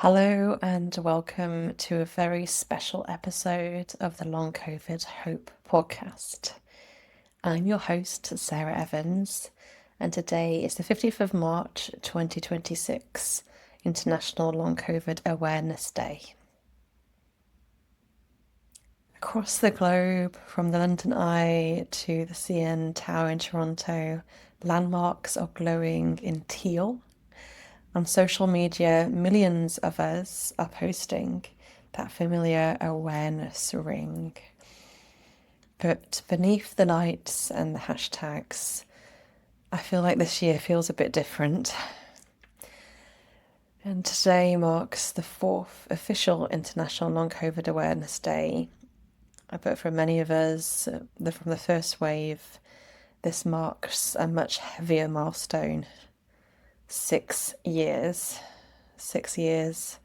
Hello and welcome to a very special episode of the Long COVID Hope podcast. I'm your host, Sarah Evans, and today is the 50th of March 2026, International Long COVID Awareness Day. Across the globe, from the London Eye to the CN Tower in Toronto, landmarks are glowing in teal. On social media, millions of us are posting that familiar awareness ring. But beneath the lights and the hashtags, I feel like this year feels a bit different. And today marks the 4th official International Long COVID Awareness Day. But for many of us, from the first wave, this marks a much heavier milestone. 6 years. 6 years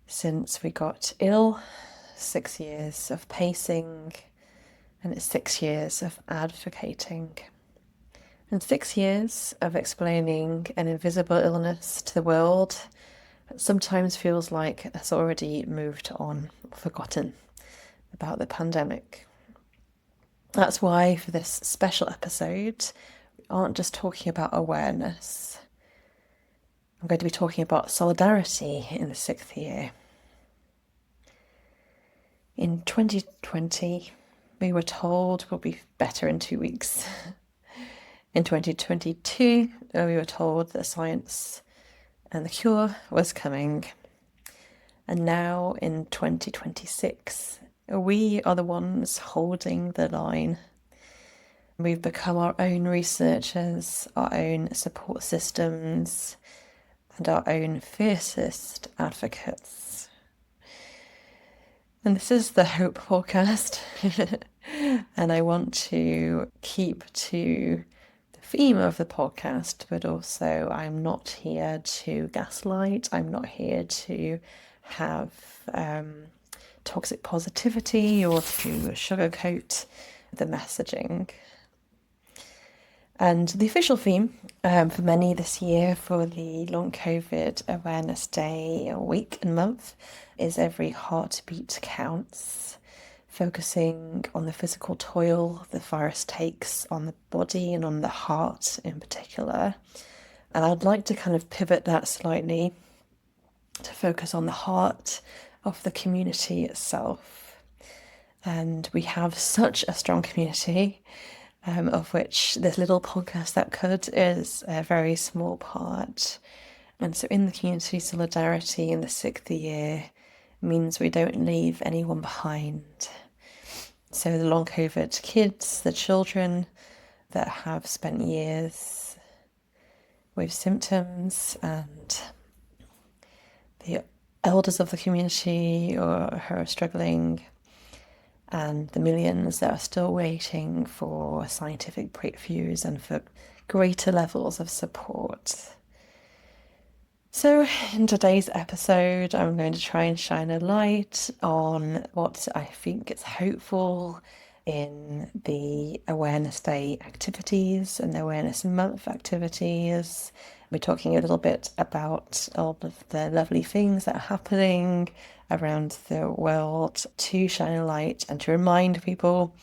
since we got ill, 6 years of pacing, and it's 6 years of advocating. And 6 years of explaining an invisible illness to the world that sometimes feels like it's already moved on, forgotten about the pandemic. That's why for this special episode, we aren't just talking about awareness. I'm going to be talking about solidarity in the 6th year. In 2020, we were told we'll be better in 2 weeks. In 2022, we were told that science and the cure was coming. And now in 2026, we are the ones holding the line. We've become our own researchers, our own support systems, and our own fiercest advocates. And this is the Hope podcast, and I want to keep to the theme of the podcast, but also I'm not here to gaslight, I'm not here to have toxic positivity or to sugarcoat the messaging. And the official theme for many this year for the Long COVID Awareness Day, week and month is Every Heartbeat Counts, focusing on the physical toll the virus takes on the body and on the heart in particular. And I'd like to kind of pivot that slightly to focus on the heart of the community itself. And we have such a strong community, of which this little podcast that could is a very small part. And so in the community, solidarity in the 6th year means we don't leave anyone behind. So the long COVID kids, the children that have spent years with symptoms, and the elders of the community or who are struggling, and the millions that are still waiting for scientific breakthroughs and for greater levels of support. So in today's episode, I'm going to try and shine a light on what I think is hopeful in the Awareness Day activities and the Awareness Month activities. We're talking a little bit about all of the lovely things that are happening around the world to shine a light and to remind people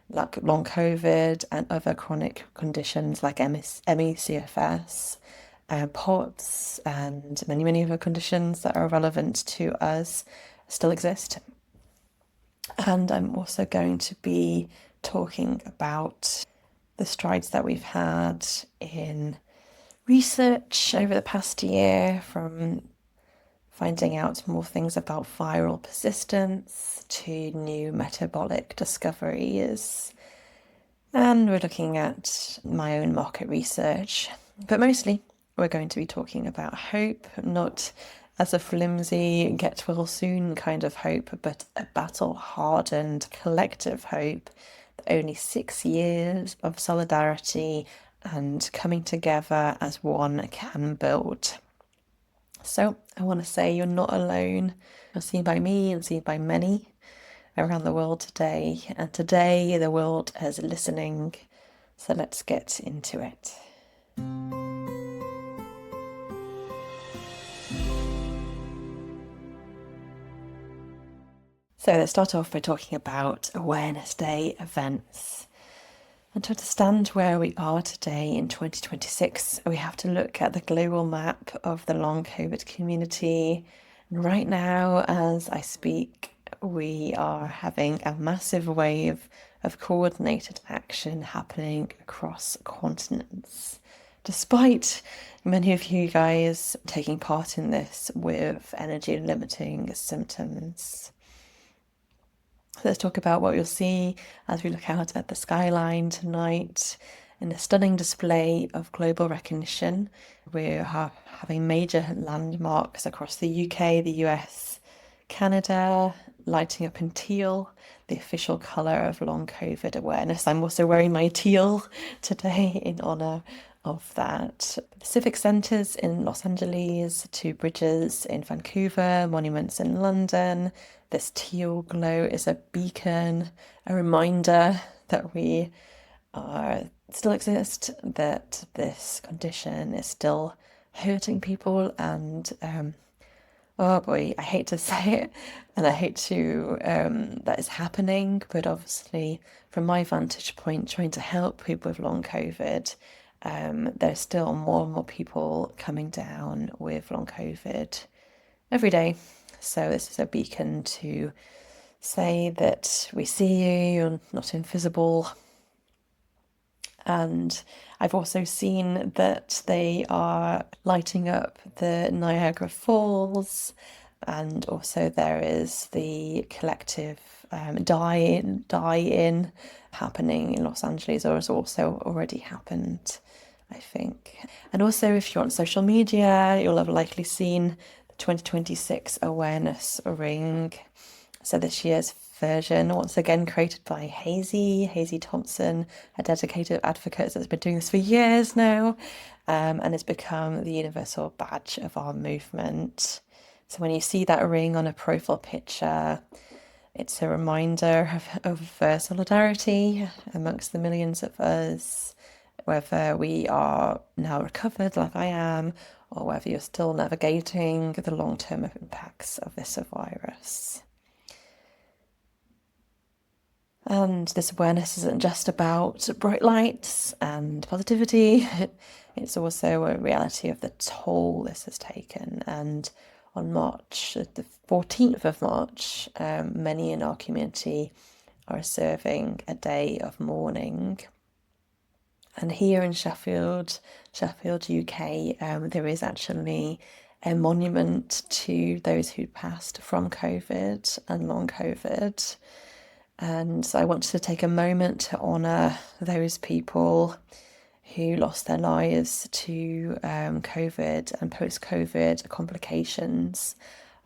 like long COVID and other chronic conditions like ME/CFS, POTS, and many other conditions that are relevant to us still exist. And I'm also going to be talking about the strides that we've had in research over the past year, from finding out more things about viral persistence to new metabolic discoveries. And we're looking at my own market research. But mostly, we're going to be talking about hope, not as a flimsy, get well soon kind of hope, but a battle-hardened collective hope that only 6 years of solidarity and coming together as one can build. So I want to say you're not alone. You're seen by me and seen by many around the world today. And today the world is listening. So let's get into it. So let's start off by talking about Awareness Day events. And to understand where we are today in 2026, we have to look at the global map of the long COVID community. And right now, as I speak, we are having a massive wave of coordinated action happening across continents. Despite many of you guys taking part in this with energy limiting symptoms. Let's talk about what you'll see as we look out at the skyline tonight in a stunning display of global recognition. We're having major landmarks across the UK, the US, Canada, lighting up in teal, the official colour of long COVID awareness. I'm also wearing my teal today in honour of that. Civic centres in Los Angeles, two bridges in Vancouver, monuments in London. This teal glow is a beacon, a reminder that we still exist, that this condition is still hurting people, and oh boy, I hate to say it, and I hate to that is happening, but obviously from my vantage point, trying to help people with long COVID, there's still more and more people coming down with long COVID every day. So this is a beacon to say that we see you, you're not invisible. And I've also seen that they are lighting up the Niagara Falls, and also there is the collective die-in happening in Los Angeles, or has also already happened, I think. And also, if you're on social media, you'll have likely seen the 2026 awareness ring. So this year's version, once again created by Hazy Thompson, a dedicated advocate that's been doing this for years now, and has become the universal badge of our movement. So when you see that ring on a profile picture, it's a reminder of solidarity amongst the millions of us, whether we are now recovered like I am, or whether you're still navigating the long-term impacts of this virus. And this awareness isn't just about bright lights and positivity, it's also a reality of the toll this has taken. And on March, the 14th of March, many in our community are observing a day of mourning. And here in Sheffield, UK, there is actually a monument to those who passed from COVID and long COVID. And so I wanted to take a moment to honour those people who lost their lives to COVID and post-COVID complications.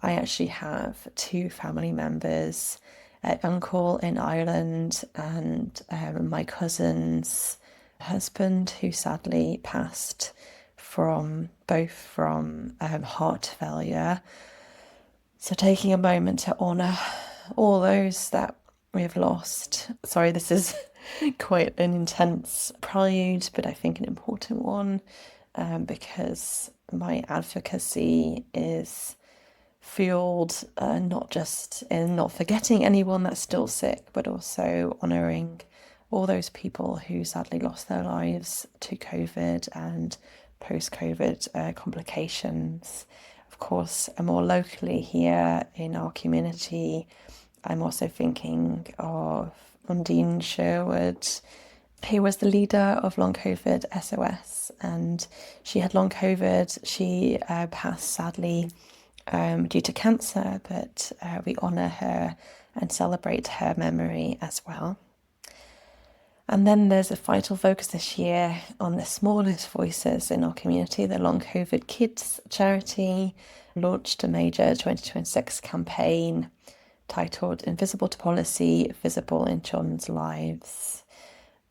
I actually have two family members, an uncle in Ireland and my cousin's husband, who sadly passed from heart failure. So taking a moment to honour all those that we have lost. Sorry, this is quite an intense prelude, but I think an important one, because my advocacy is fueled not just in not forgetting anyone that's still sick, but also honouring all those people who sadly lost their lives to COVID and post-COVID complications. Of course, more locally here in our community, I'm also thinking of Undine Sherwood, who was the leader of Long COVID SOS, and she had long COVID. She passed sadly due to cancer, but we honour her and celebrate her memory as well. And then there's a vital focus this year on the smallest voices in our community. The Long COVID Kids charity launched a major 2026 campaign titled Invisible to Policy, Visible in Children's Lives.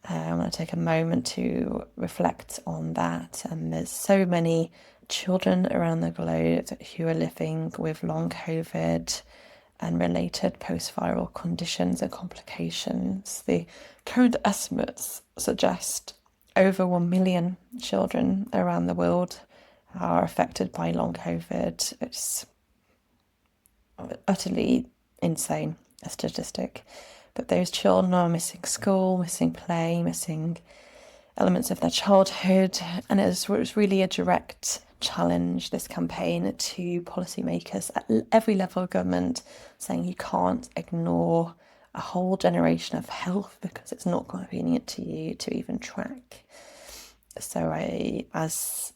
I want to take a moment to reflect on that. And there's so many children around the globe who are living with long COVID and related post-viral conditions and complications. The current estimates suggest over 1 million children around the world are affected by long COVID. It's utterly insane. a statistic. But those children are missing school, missing play, missing elements of their childhood. And it was really a direct challenge, this campaign, to policymakers at every level of government, saying you can't ignore a whole generation of health because it's not convenient to you to even track. So as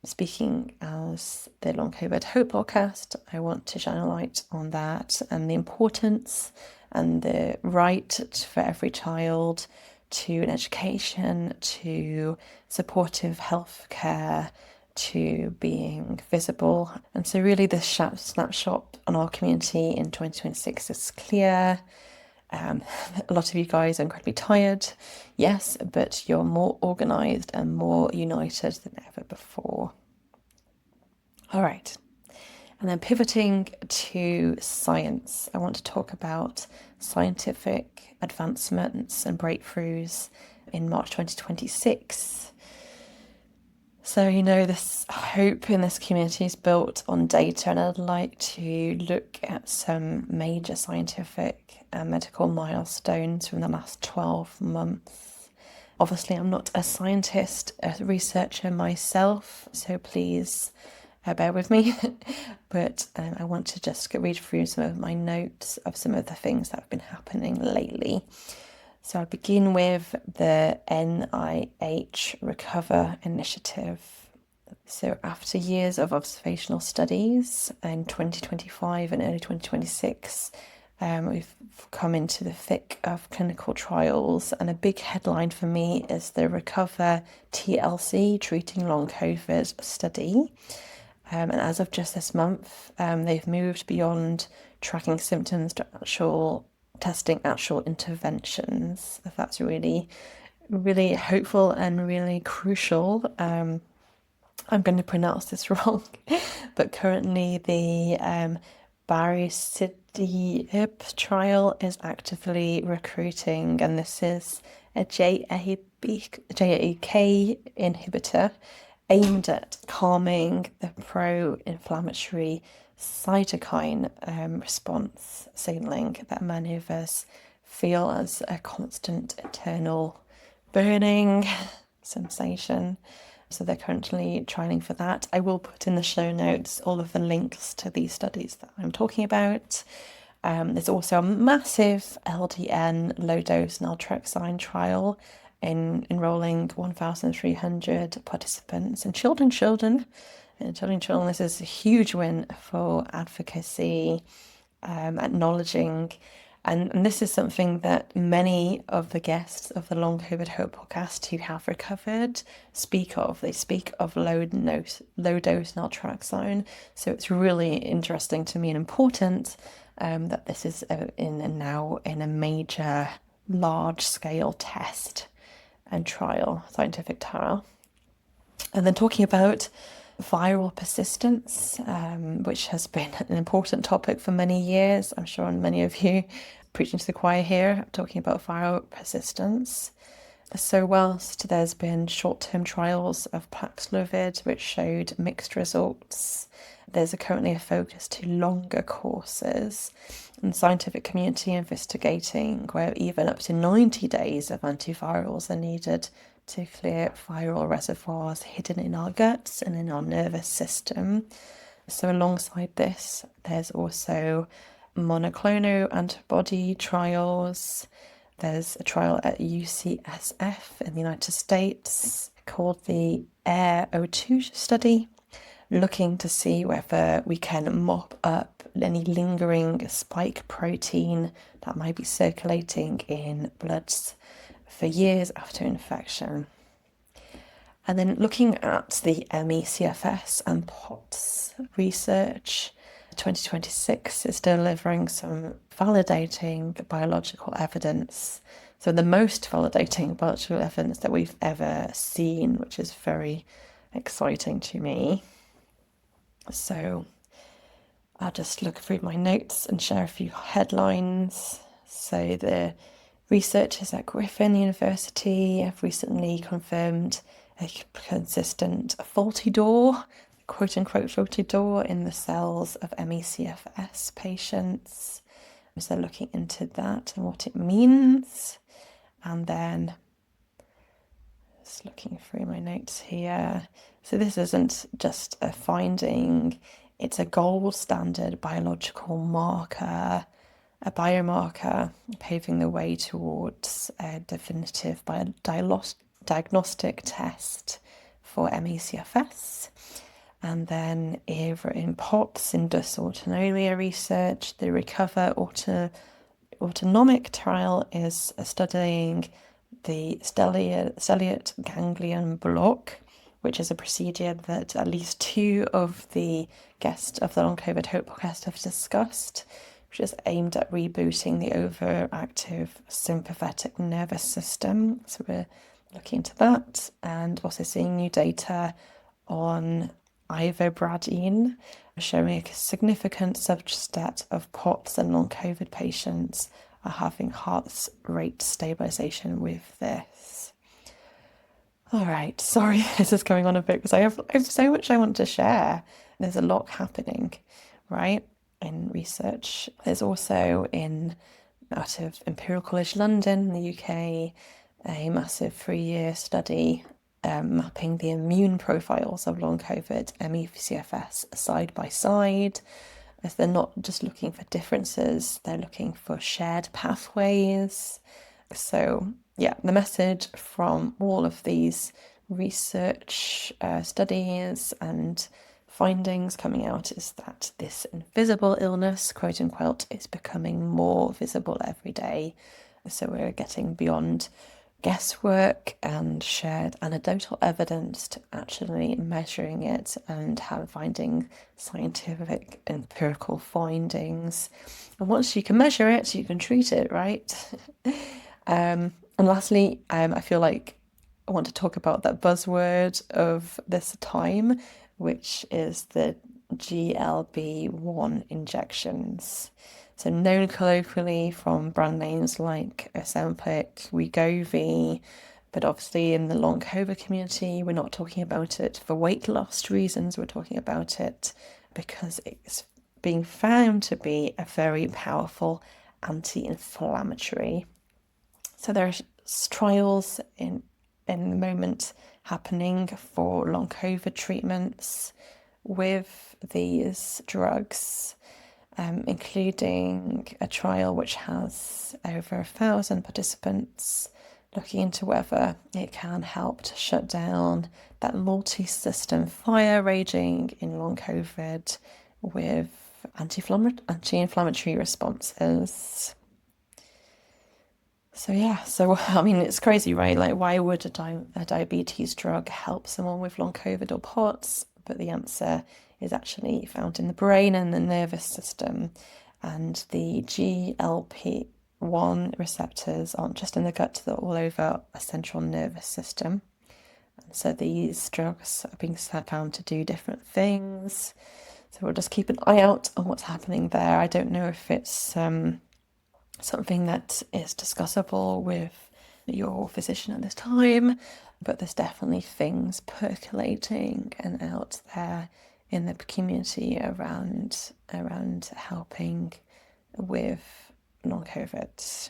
speaking as the Long COVID Hope podcast, I want to shine a light on that and the importance and the right for every child to an education, to supportive healthcare, to being visible. And so really this snapshot on our community in 2026 is clear. A lot of you guys are incredibly tired, yes, but you're more organised and more united than ever before. All right, and then pivoting to science, I want to talk about scientific advancements and breakthroughs in March 2026. So, this hope in this community is built on data, and I'd like to look at some major scientific and medical milestones from the last 12 months. Obviously, I'm not a scientist, a researcher myself, so please bear with me. But I want to just read through some of my notes of some of the things that have been happening lately. So I'll begin with the NIH Recover initiative. So after years of observational studies in 2025 and early 2026, we've come into the thick of clinical trials, and a big headline for me is the Recover TLC, Treating Long COVID study. And as of just this month, they've moved beyond tracking symptoms to testing actual interventions. That's really, really hopeful and really crucial. I'm going to pronounce this wrong, but currently the baricitinib trial is actively recruiting, and this is a JAK inhibitor aimed at calming the pro-inflammatory cytokine response signaling that many of us feel as a constant internal burning sensation. So they're currently trialing for that. I will put in the show notes all of the links to these studies that I'm talking about. There's also a massive LDN low-dose naltrexone trial enrolling 1,300 participants and children. This is a huge win for advocacy, acknowledging, and this is something that many of the guests of the Long COVID Hope podcast who have recovered speak of. They speak of low-dose naltrexone. So it's really interesting to me and important that this is now in a major, large-scale test and trial, scientific trial. And then talking about viral persistence, which has been an important topic for many years. I'm sure many of you preaching to the choir here, talking about viral persistence. So whilst there's been short-term trials of Paxlovid, which showed mixed results, there's currently a focus to longer courses, and the scientific community investigating where even up to 90 days of antivirals are needed to clear viral reservoirs hidden in our guts and in our nervous system. So alongside this, there's also monoclonal antibody trials. There's a trial at UCSF in the United States called the AIR-02 study, looking to see whether we can mop up any lingering spike protein that might be circulating in bloods for years after infection. And then looking at the MECFS and POTS research, 2026 is delivering some validating biological evidence. So the most validating biological evidence that we've ever seen, which is very exciting to me. So I'll just look through my notes and share a few headlines. So the researchers at Griffin University have recently confirmed a consistent faulty door, quote unquote faulty door, in the cells of MECFS patients. So looking into that and what it means. And then just looking through my notes here. So this isn't just a finding, it's a gold standard biological marker, a biomarker paving the way towards a definitive diagnostic test for ME/CFS. And then in POTS, Indus autonomia research, the Recover autonomic trial is studying the stellate ganglion block, which is a procedure that at least two of the guests of the Long COVID Hope podcast have discussed, which is aimed at rebooting the overactive sympathetic nervous system. So we're looking into that, and also seeing new data on ivobradine, showing a significant subset of POTS and long COVID patients are having heart rate stabilization with this. All right, sorry, this is going on a bit because I have so much I want to share. There's a lot happening, right, in research. There's also out of Imperial College London in the UK, a massive 3-year study mapping the immune profiles of long COVID ME/CFS side by side, as they're not just looking for differences, they're looking for shared pathways. So yeah, the message from all of these research studies and findings coming out is that this invisible illness, quote unquote, is becoming more visible every day. So we're getting beyond guesswork and shared anecdotal evidence to actually measuring it and finding scientific empirical findings. And once you can measure it, you can treat it, right? And lastly, I feel like I want to talk about that buzzword of this time, which is the GLB-1 injections. So known colloquially from brand names like Ozempic, Wegovy, but obviously in the long COVID community, we're not talking about it for weight loss reasons. We're talking about it because it's being found to be a very powerful anti-inflammatory. So there's trials in the moment happening for long COVID treatments with these drugs, including a trial which has over 1,000 participants, looking into whether it can help to shut down that multi-system fire raging in long COVID with anti-inflammatory responses. So yeah, I mean, it's crazy, right? Like, why would a diabetes drug help someone with long COVID or POTS? But the answer is actually found in the brain and the nervous system. And the GLP-1 receptors aren't just in the gut, they're all over a central nervous system. And so these drugs are being found to do different things. So we'll just keep an eye out on what's happening there. I don't know if it's something that is discussable with your physician at this time, but there's definitely things percolating and out there in the community around helping with long COVID.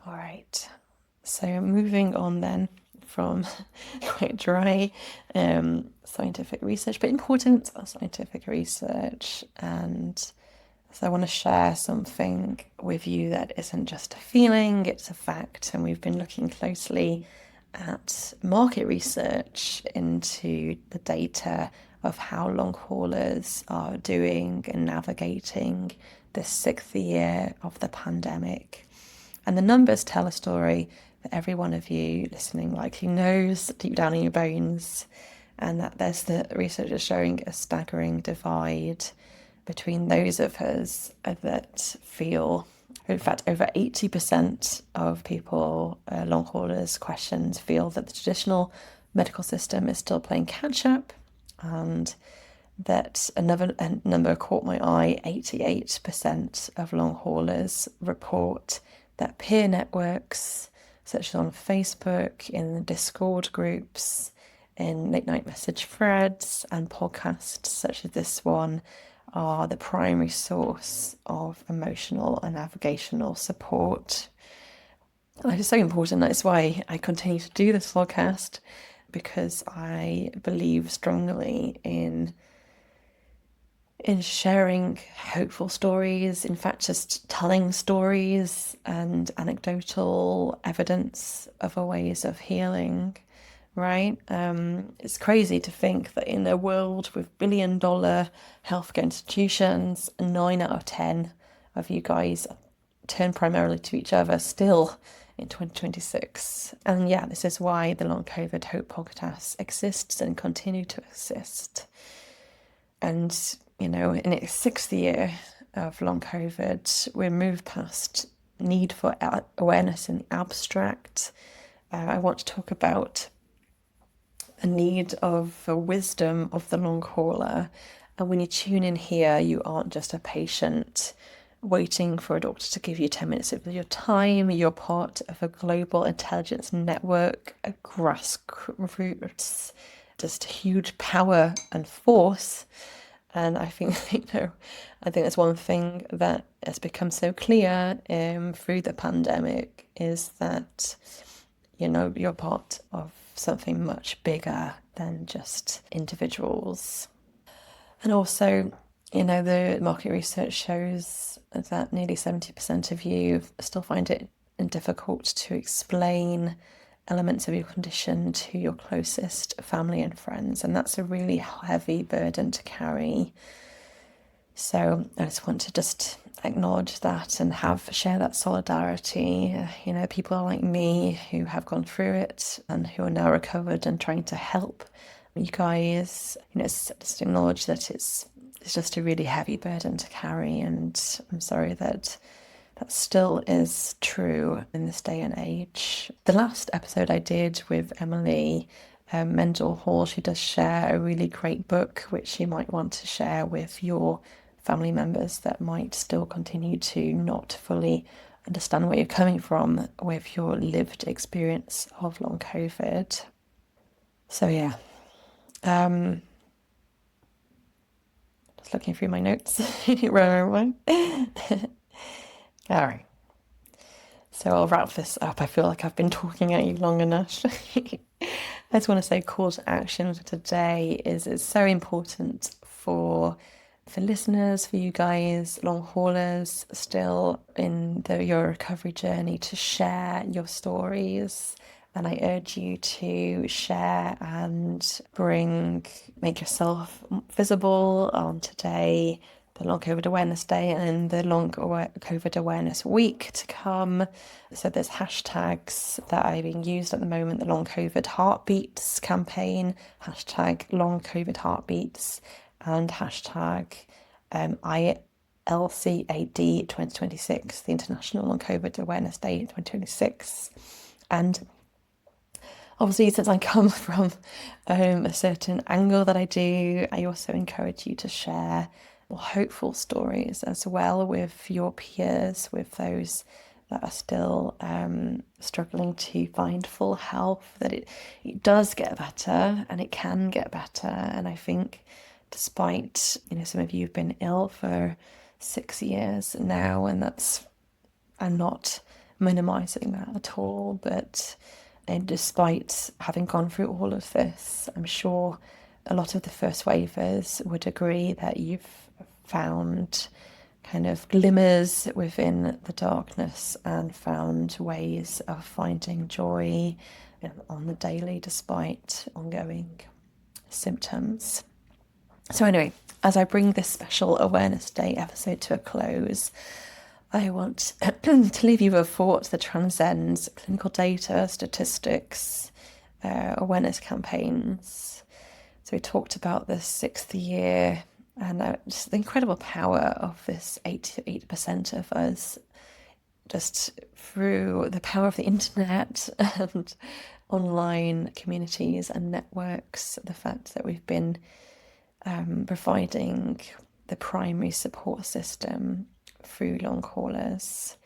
All right, so moving on then from quite dry scientific research, but important scientific research, and so I want to share something with you that isn't just a feeling, it's a fact. And we've been looking closely at market research into the data of how long haulers are doing and navigating the 6th year of the pandemic. And the numbers tell a story that every one of you listening likely knows deep down in your bones, and that there's the research is showing a staggering divide between those of us that feel, in fact, over 80% of people, long haulers questions, feel that the traditional medical system is still playing catch up, and that a number caught my eye, 88% of long haulers report that peer networks, such as on Facebook, in the Discord groups, in late night message threads and podcasts such as this one, are the primary source of emotional and navigational support. And it's so important. That's why I continue to do this podcast, because I believe strongly in sharing hopeful stories, in fact, just telling stories and anecdotal evidence of ways of healing, right? It's crazy to think that in a world with billion-dollar healthcare institutions, 9 out of 10 of you guys turn primarily to each other still in 2026. And yeah, this is why the Long COVID Hope podcast exists and continue to exist. And, in its 6th year of long COVID, we're moved past need for awareness in the abstract. I want to talk about a need for wisdom of the long hauler. And when you tune in here, you aren't just a patient waiting for a doctor to give you 10 minutes of your time. You're part of a global intelligence network, a grassroots, just huge power and force. And I think, I think that's one thing that has become so clear through the pandemic, is that, you're part of something much bigger than just individuals. And also, the market research shows that nearly 70% of you still find it difficult to explain elements of your condition to your closest family and friends. And that's a really heavy burden to carry. So I just want to acknowledge that and share that solidarity. People like me who have gone through it and who are now recovered and trying to help you guys, just acknowledge that it's just a really heavy burden to carry. And I'm sorry that still is true in this day and age. The last episode I did with Emily Mendel Hall, she does share a really great book, which you might want to share with your family members that might still continue to not fully understand where you're coming from with your lived experience of long COVID. So yeah, just looking through my notes. All right. So I'll wrap this up. I feel like I've been talking at you long enough. I just want to say call to action for today is it's so important for listeners, for you guys, long haulers still in your recovery journey, to share your stories. And I urge you to share and make yourself visible on today, the Long COVID Awareness Day, and the Long COVID Awareness Week to come. So there's hashtags that are being used at the moment: the Long COVID Heartbeats campaign, hashtag Long COVID Heartbeats, and hashtag ILCAD 2026, the International Long COVID Awareness Day 2026. And obviously, since I come from a certain angle that I do, I also encourage you to share hopeful stories as well with your peers, with those that are still struggling to find full health, that it does get better and it can get better. And I think despite, some of you have been ill for 6 years now, and I'm not minimizing that at all, but despite having gone through all of this, I'm sure a lot of the first wavers would agree that you've found kind of glimmers within the darkness and found ways of finding joy on the daily despite ongoing symptoms. So anyway, as I bring this special Awareness Day episode to a close, I want to leave you with a thought that transcends clinical data, statistics, awareness campaigns. So we talked about the 6th year and just the incredible power of this 8% of us, just through the power of the internet and online communities and networks, the fact that we've been providing the primary support system through long haulers.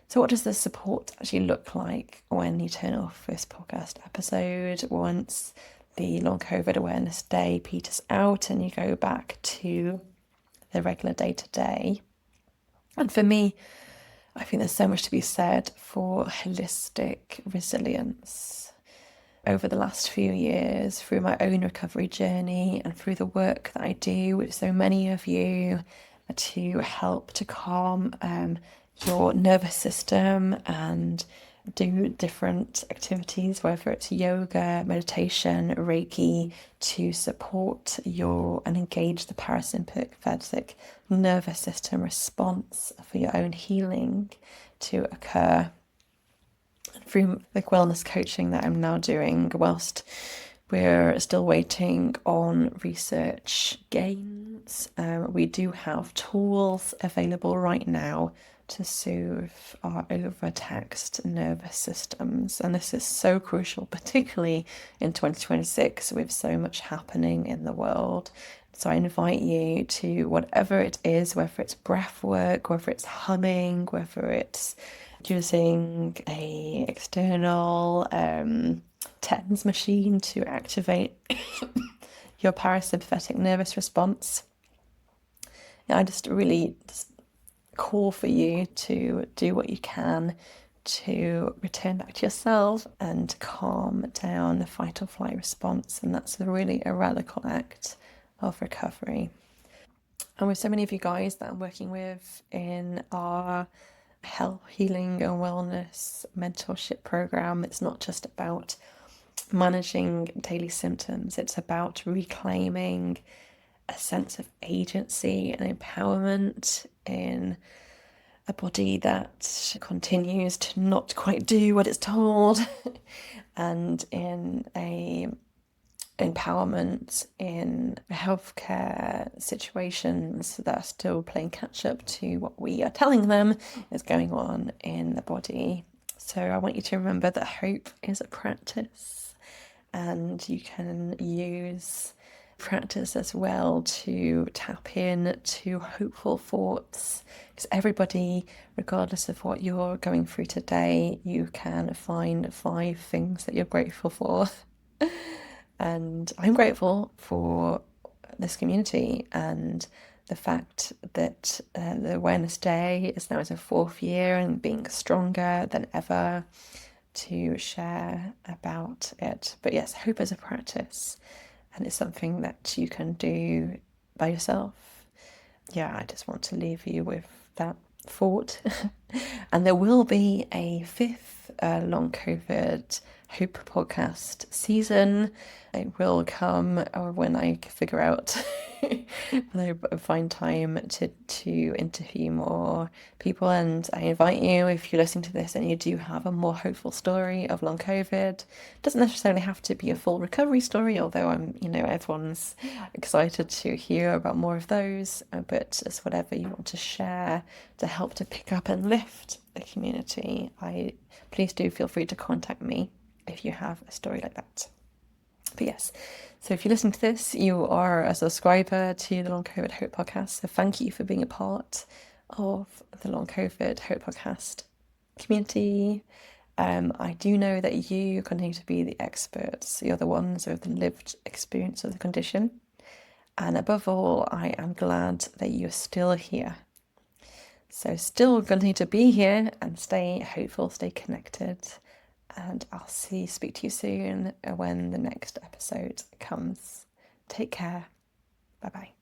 So what does the support actually look like when you turn off this podcast episode once the Long COVID Awareness Day peters out and you go back to the regular day-to-day. And for me, I think there's so much to be said for holistic resilience. Over the last few years, through my own recovery journey and through the work that I do with so many of you to help to calm your nervous system and do different activities, whether it's yoga, meditation, Reiki, to support your and engage the parasympathetic nervous system response for your own healing to occur. Through the wellness coaching that I'm now doing, whilst we're still waiting on research gains, we do have tools available right now to soothe our overtaxed nervous systems. And this is so crucial, particularly in 2026 with so much happening in the world. So I invite you to whatever it is, whether it's breath work, whether it's humming, whether it's using a external TENS machine to activate your parasympathetic nervous response. I just really call for you to do what you can to return back to yourself and calm down the fight or flight response. And that's really a radical act of recovery. And with so many of you guys that I'm working with in our health, healing and wellness mentorship program, it's not just about managing daily symptoms, it's about reclaiming a sense of agency and empowerment in a body that continues to not quite do what it's told and in a empowerment in healthcare situations that are still playing catch up to what we are telling them is going on in the body. So I want you to remember that hope is a practice, and you can use practice as well to tap in to hopeful thoughts, because everybody, regardless of what you're going through today, you can find 5 things that you're grateful for. And I'm grateful for this community and the fact that the Awareness Day is now in its 4th year and being stronger than ever to share about it. But yes, hope is a practice, and it's something that you can do by yourself. Yeah, I just want to leave you with that thought. And there will be a 5th long COVID Hope podcast season. It will come when I figure out when I find time to interview more people. And I invite you, if you're listening to this and you do have a more hopeful story of long COVID, it doesn't necessarily have to be a full recovery story, although everyone's excited to hear about more of those, but it's whatever you want to share to help to pick up and lift the community. Please do feel free to contact me if you have a story like that. But yes, so if you listen to this, you are a subscriber to the Long COVID Hope podcast. So thank you for being a part of the Long COVID Hope podcast community. I do know that you continue to be the experts. You're the ones with the lived experience of the condition. And above all, I am glad that you're still here. So still continue to be here and stay hopeful, stay connected. And I'll speak to you soon when the next episode comes. Take care. Bye-bye.